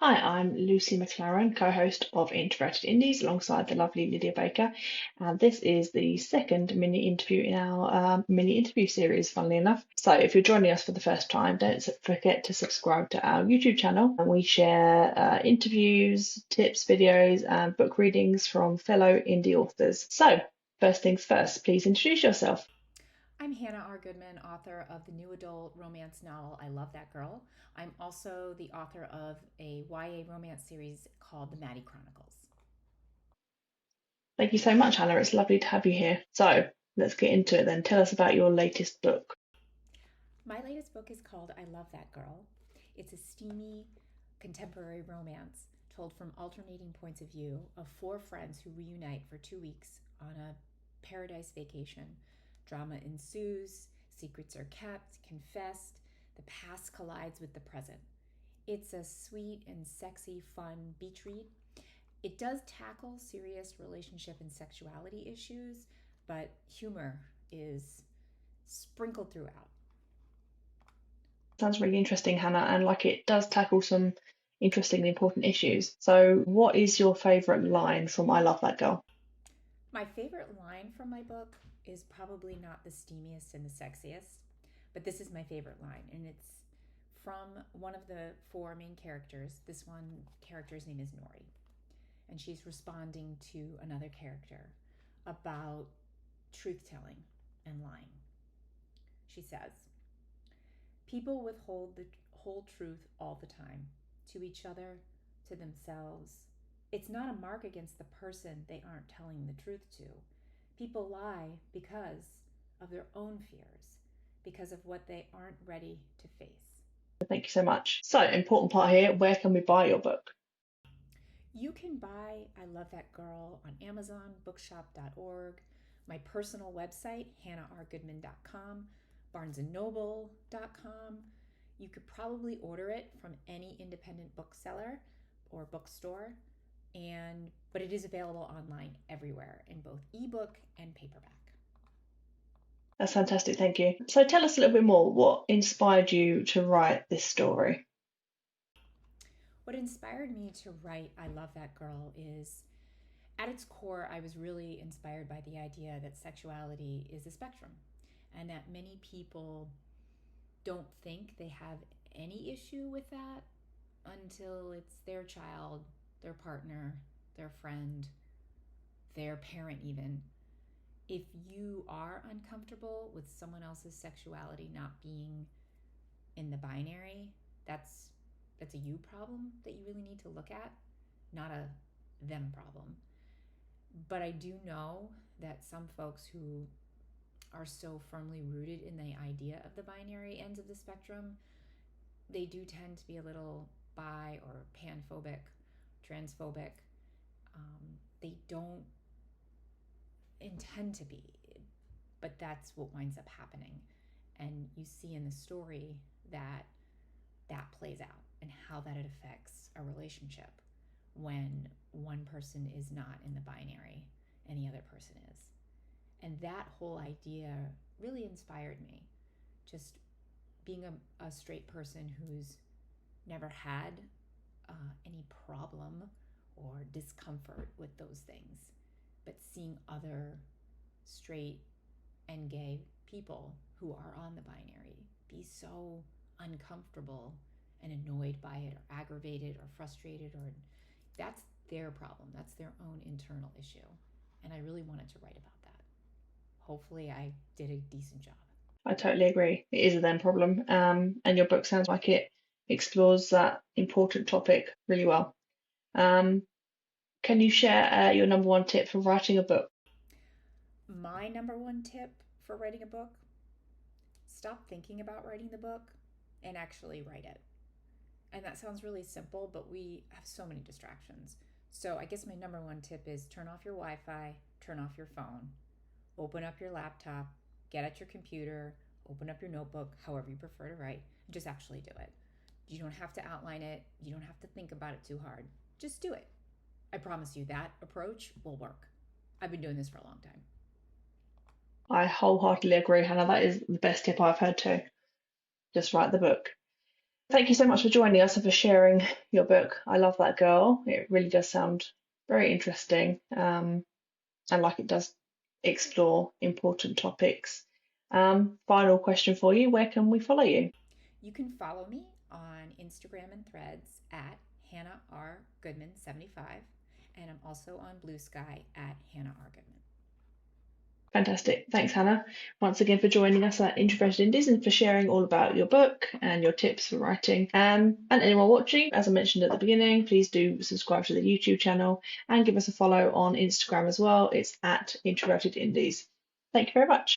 Hi, I'm Lucy McLaren, co-host of Introverted Indies, alongside the lovely Lydia Baker. And this is the second mini interview in our mini interview series, funnily enough. So if you're joining us for the first time, don't forget to subscribe to our YouTube channel. And we share interviews, tips, videos, and book readings from fellow indie authors. So first things first, please introduce yourself. I'm Hannah R. Goodman, author of the new adult romance novel I Love That Girl. I'm also the author of a YA romance series called The Maddie Chronicles. Thank you so much, Hannah. It's lovely to have you here. So let's get into it then. Tell us about your latest book. My latest book is called I Love That Girl. It's a steamy contemporary romance told from alternating points of view of four friends who reunite for 2 weeks on a paradise vacation. Drama ensues, secrets are kept, confessed, the past collides with the present. It's a sweet and sexy, fun beach read. It does tackle serious relationship and sexuality issues, but humor is sprinkled throughout. Sounds really interesting, Hannah, and like it does tackle some interesting and important issues. So, what is your favourite line from I Love That Girl? My favorite line from my book is probably not the steamiest and the sexiest, but this is my favorite line, and it's from one of the four main characters. This one character's name is Nori, and she's responding to another character about truth telling and lying. She says, people withhold the whole truth all the time, to each other, to themselves. It's not a mark against the person they aren't telling the truth to. People lie because of their own fears, because of what they aren't ready to face. Thank you so much. So, important part here, where can we buy your book? You can buy I Love That Girl on Amazon, bookshop.org, my personal website, hannahrgoodman.com, barnesandnoble.com. You could probably order it from any independent bookseller or bookstore, but it is available online everywhere in both ebook and paperback. That's fantastic, thank you. So, tell us a little bit more. What inspired you to write this story? What inspired me to write I Love That Girl is at its core, I was really inspired by the idea that sexuality is a spectrum and that many people don't think they have any issue with that until it's their child, their partner, their friend, their parent, even. If you are uncomfortable with someone else's sexuality not being in the binary, that's that's a you problem that you really need to look at, not a them problem. But I do know that some folks who are so firmly rooted in the idea of the binary ends of the spectrum, they do tend to be a little bi or panphobic, transphobic. They don't intend to be, but that's what winds up happening. And you see in the story that that plays out and how that it affects a relationship when one person is not in the binary and the other person is. And that whole idea really inspired me. Just being a straight person who's never had any problem or discomfort with those things, but seeing other straight and gay people who are on the binary be so uncomfortable and annoyed by it or aggravated or frustrated, or that's their problem, that's their own internal issue. And I really wanted to write about that. Hopefully I did a decent job. I totally agree. It is a them problem, and your book sounds like it explores that important topic really well. Um, can you share your number one tip for writing a book? My number one tip for writing a book: stop thinking about writing the book and actually write it. And that sounds really simple, but we have so many distractions. So I guess my number one tip is turn off your Wi Fi, turn off your phone, open up your laptop, get at your computer, open up your notebook, however you prefer to write, and just actually do it. You don't have to outline it, you don't have to think about it too hard. Just do it. I promise you that approach will work. I've been doing this for a long time. I wholeheartedly agree, Hannah. That is the best tip I've heard too. Just write the book. Thank you so much for joining us and for sharing your book. I love that girl. It really does sound very interesting, and like it does explore important topics. Final question for you: where can we follow you? You can follow me on Instagram and Threads at Hannah R. Goodman 75, and I'm also on Blue Sky at Hannah R. Goodman. Fantastic. Thanks, Hannah, once again for joining us at Introverted Indies and for sharing all about your book and your tips for writing. And anyone watching, as I mentioned at the beginning, please do subscribe to the YouTube channel and give us a follow on Instagram as well. It's at Introverted Indies. Thank you very much.